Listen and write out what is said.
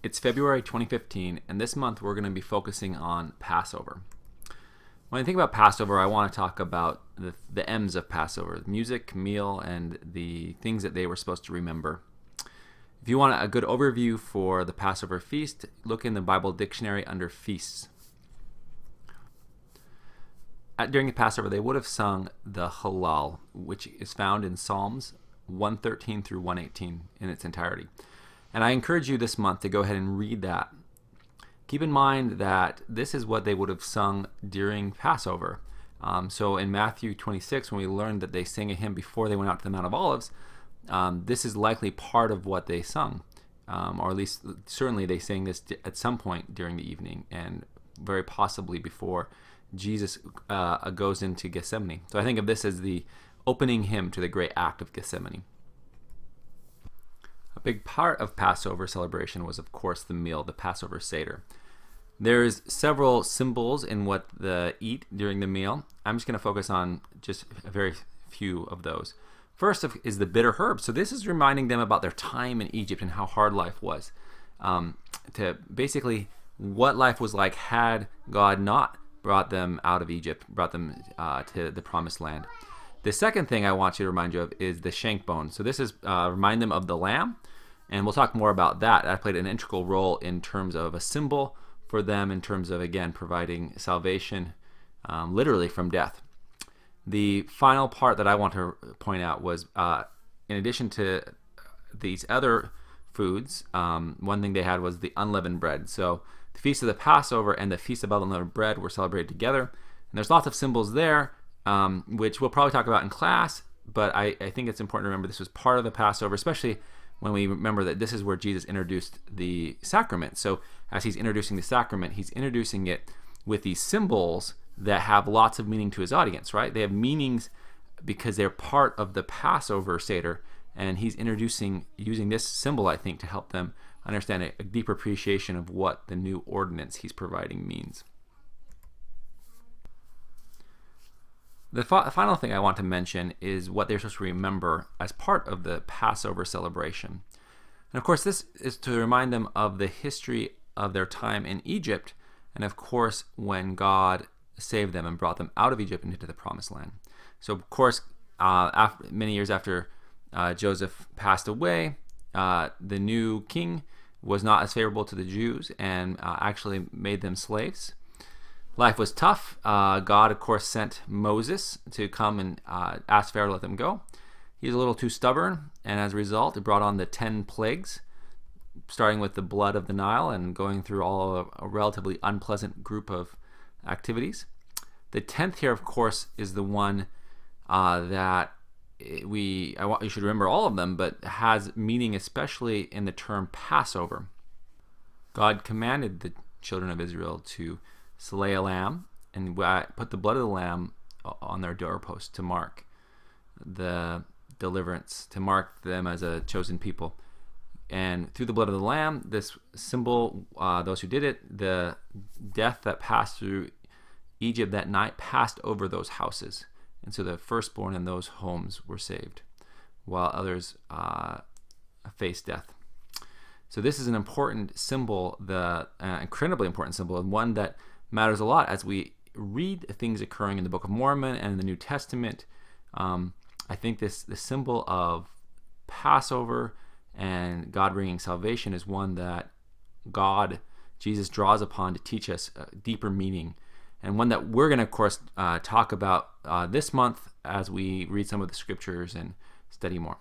It's February 2015, and this month we're going to be focusing on Passover. When I think about Passover, I want to talk about the M's of Passover: music, meal, and the things that they were supposed to remember. If you want a good overview for the Passover feast, look in the Bible dictionary under feasts. During the Passover, they would have sung the Hallel, which is found in Psalms 113 through 118 in its entirety. And I encourage you this month to go ahead and read that. Keep in mind that this is what they would have sung during Passover. So in Matthew 26, when we learned that they sang a hymn before they went out to the Mount of Olives, this is likely part of what they sung. Or at least, certainly they sang this at some point during the evening, and very possibly before Jesus goes into Gethsemane. So I think of this as the opening hymn to the great act of Gethsemane. A big part of Passover celebration was, of course, the meal, the Passover Seder. There's several symbols in what they eat during the meal. I'm just going to focus on just a very few of those. First is the bitter herbs. So this is reminding them about their time in Egypt and how hard life was. To basically what life was like had God not brought them out of Egypt, brought them to the promised land. The second thing I want you to remind you of is the shank bone. So this is remind them of the lamb, and we'll talk more about that. That played an integral role in terms of a symbol for them, in terms of, again, providing salvation literally from death. The final part that I want to point out was, in addition to these other foods, one thing they had was the unleavened bread. So the Feast of the Passover and the Feast of Unleavened Bread were celebrated together. And there's lots of symbols there, which we'll probably talk about in class, but I think it's important to remember this was part of the Passover, especially when we remember that this is where Jesus introduced the sacrament. So as he's introducing the sacrament, he's introducing it with these symbols that have lots of meaning to his audience, right? They have meanings because they're part of the Passover Seder, and he's using this symbol, I think, to help them understand a deeper appreciation of what the new ordinance he's providing means. The final thing I want to mention is what they're supposed to remember as part of the Passover celebration. And of course, this is to remind them of the history of their time in Egypt, and of course, when God saved them and brought them out of Egypt and into the Promised Land. So of course, many years after Joseph passed away, the new king was not as favorable to the Jews and actually made them slaves. Life was tough. God, of course, sent Moses to come and ask Pharaoh to let them go. He's a little too stubborn, and as a result, it brought on the 10 plagues, starting with the blood of the Nile and going through all of a relatively unpleasant group of activities. The 10th here, of course, is the one that you should remember all of them, but has meaning especially in the term Passover. God commanded the children of Israel to slay a lamb and put the blood of the lamb on their doorpost to mark the deliverance, to mark them as a chosen people. And through the blood of the lamb, this symbol, those who did it, the death that passed through Egypt that night passed over those houses. And so the firstborn in those homes were saved, while others faced death. So this is an important symbol, the incredibly important symbol, and one that matters a lot as we read things occurring in the Book of Mormon and in the New Testament. I think the symbol of Passover and God bringing salvation is one that Jesus draws upon to teach us a deeper meaning, and one that we're going to, of course, talk about this month as we read some of the scriptures and study more.